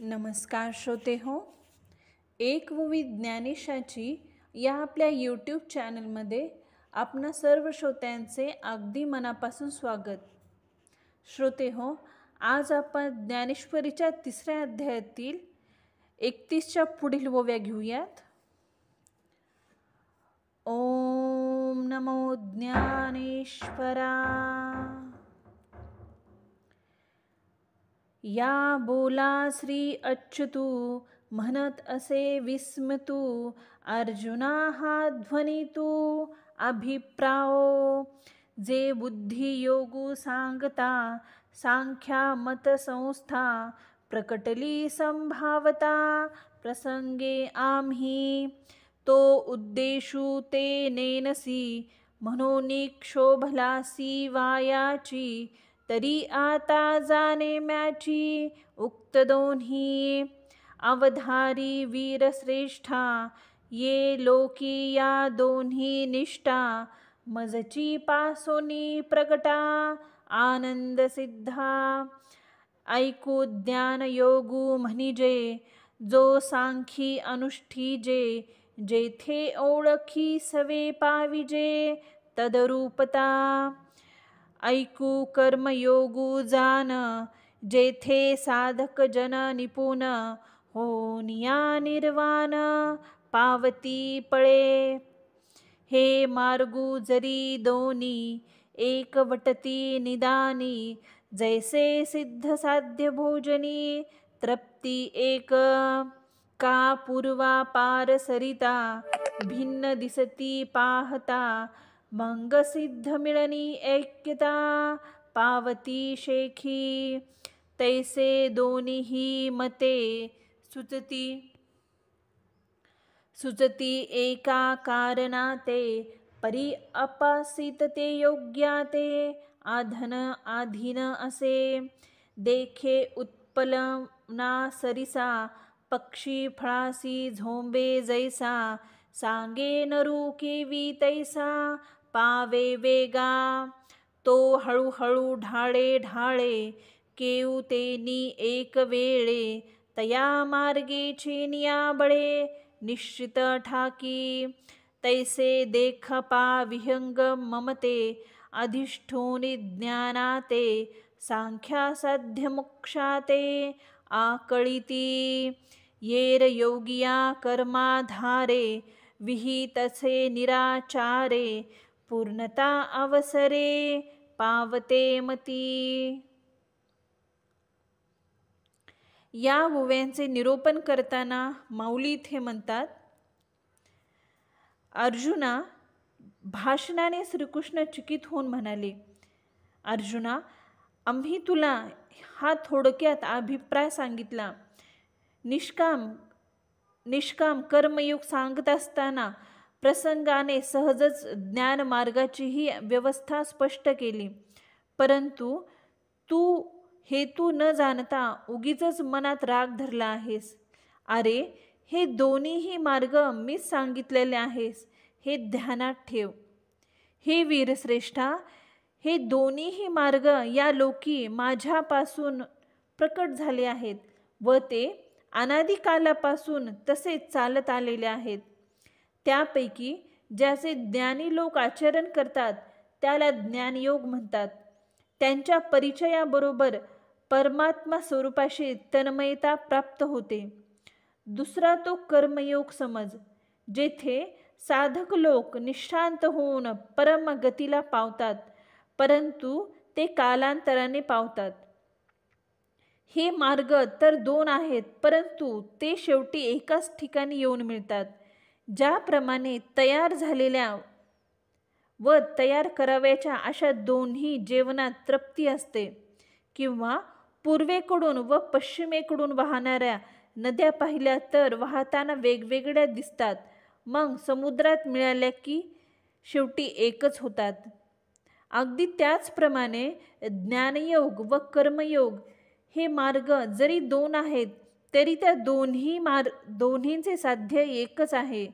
नमस्कार श्रोते हो, एक व विज्ञानिशाची या आपल्या यूट्यूब चॅनलमध्ये आपणा सर्व श्रोत्यांचे अगदी मनापासून स्वागत. श्रोते हो, आज आपण ज्ञानेश्वरीच्या 3ऱ्या अध्यायातील 31च्या पुढील ओव्या घेऊयात. ओम नमो ज्ञानेश्वरा. या बोला श्री अच्युतू म्हणत असे विस्मतू, अर्जुना हा ध्वनी तू अभिप्राओ. जे बुद्धी योगू सांगता, सांख्या मत संस्था प्रकटली संभावता. प्रसंगे आम्ही तो उद्देशू ते नेनसी, म्हणून क्षोभलासी वायाची. तरी आता जाणे मॅची उक्त दोन्ही, अवधारी वीरश्रेष्ठा ये लोकी या दोन्ही निष्ठा. मजची पासोनी प्रगटा आनंद सिद्धा. ऐकू ज्ञान योगू म्हणिजे, जो सांखी अनुष्ठीजे. जेथे ओळखी सवे पाविजे तदरूपता. ऐकू कर्मयोगू जान, जेथे साधक जन निपुण. होनिया निर्वाण पावती पळे. हे मार्गू जरी दोनी, एकवटती निदानी. जैसे सिद्ध साध्य भोजनी, तृप्ती एक. का पूर्वा पार सरिता, भिन्न दिसती पाहता. मंग सिद्ध मिळणी ऐक्यता, पावती शेखी. तैसे दोन्ही मते सुचती एका कारणाते. परी अपासित ते योग्याते, आधीन असे. देखे उत्पलना सरिसा, पक्षी फळासी झोंबे जैसा. सांगे नरू केवी तैसा, पावे वेगा. तो हळूहळू ढाळे ढाळे, केऊ तेनी एक वेळे. तया मार्गेचे नियाबळे, निश्चित ठाकी. तैसे देख पा विहंग ममते, अधिष्ठोनी ज्ञानाते. सांख्या साध्य मोक्षाते आकळिती. येर योगिया कर्माधारे, विहितसे निराचारे. पूर्णता अवसरे पावते मती. या ओव्यांचे निरूपण करताना माऊली इथे म्हणतात, अर्जुना, भाषणाने श्रीकृष्ण चकित होऊन म्हणाले, अर्जुना, आम्ही तुला हा थोडक्यात अभिप्राय सांगितला. निष्काम कर्मयोग सांगत असताना प्रसंगाने सहजच ज्ञान मार्गाचीही व्यवस्था स्पष्ट केली. परंतु तू हेतू न जाणता उगीचच मनात राग धरला आहेस. अरे, हे दोन्हीही मार्ग मीच सांगितलेले आहेस, हे ध्यानात ठेव. हे वीरश्रेष्ठा, हे दोन्हीही मार्ग या लोकी माझ्यापासून प्रकट झाले आहेत व ते अनादिकालापासून तसेच चालत आलेले आहेत. त्यापैकी ज्याचे ज्ञानी लोक आचरण करतात त्याला ज्ञानयोग म्हणतात. त्यांच्या परिचयाबरोबर परमात्मा स्वरूपाशी तन्मयता प्राप्त होते. दुसरा तो कर्मयोग समज, जेथे साधक लोक निशांत होऊन परमगतीला पावतात, परंतु ते कालांतराने पावतात. हे मार्ग तर 2 आहेत, परंतु ते शेवटी एकाच ठिकाणी येऊन मिळतात. ज्याप्रमाणे तयार झालेल्या व तयार करावयाच्या अशा दोन्ही जेवणात तृप्ती असते, किंवा पूर्वेकडून व पश्चिमेकडून वाहणाऱ्या नद्या पाहिल्या तर वाहताना वेगवेगळ्या दिसतात, मग समुद्रात मिळाल्या की शेवटी एकच होतात. अगदी त्याचप्रमाणे ज्ञानयोग व कर्मयोग हे मार्ग जरी 2 आहेत, तरी त्या दोन्हींचे साध्य एकच आहे,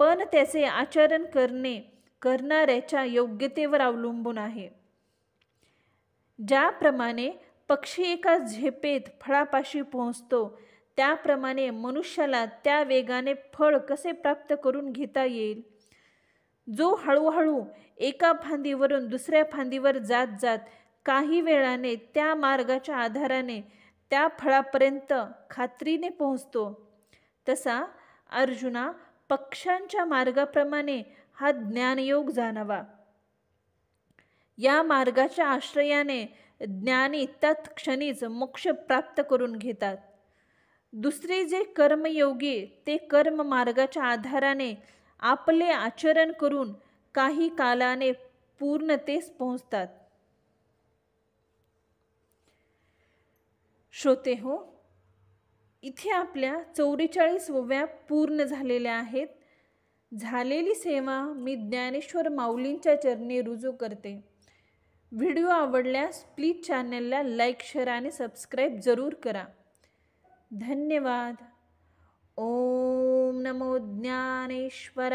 पण त्याचे आचरण करणाऱ्याच्या योग्यतेवर अवलंबून आहे. ज्याप्रमाणे पक्षी एका झेपेत फळापाशी पोहोचतो, त्याप्रमाणे मनुष्याला त्या वेगाने फळ कसे प्राप्त करून घेता येईल? जो हळूहळू एका फांदीवरून दुसऱ्या फांदीवर जात जात काही वेळाने त्या मार्गाच्या आधाराने त्या फळापर्यंत खात्रीने पोहोचतो, तसा अर्जुना पक्ष्यांच्या मार्गाप्रमाणे हा ज्ञानयोग जाणावा. या मार्गाच्या आश्रयाने ज्ञानी तत्क्षणीच मोक्ष प्राप्त करून घेतात. दुसरे जे कर्मयोगी ते कर्म मार्गाच्या आधाराने आपले आचरण करून काही कालाने पूर्णतेस पोहोचतात. श्रोते हो, इथे आपल्या 44व्या पूर्ण झालेल्या आहेत. झालेली सेवा मी ज्ञानेश्वर माऊलींच्या चरणी रुजू करते. व्हिडिओ आवडल्यास प्लीज चॅनलला लाईक, शेअर आणि सबस्क्राईब जरूर करा. धन्यवाद. ओम नमो ज्ञानेश्वराय.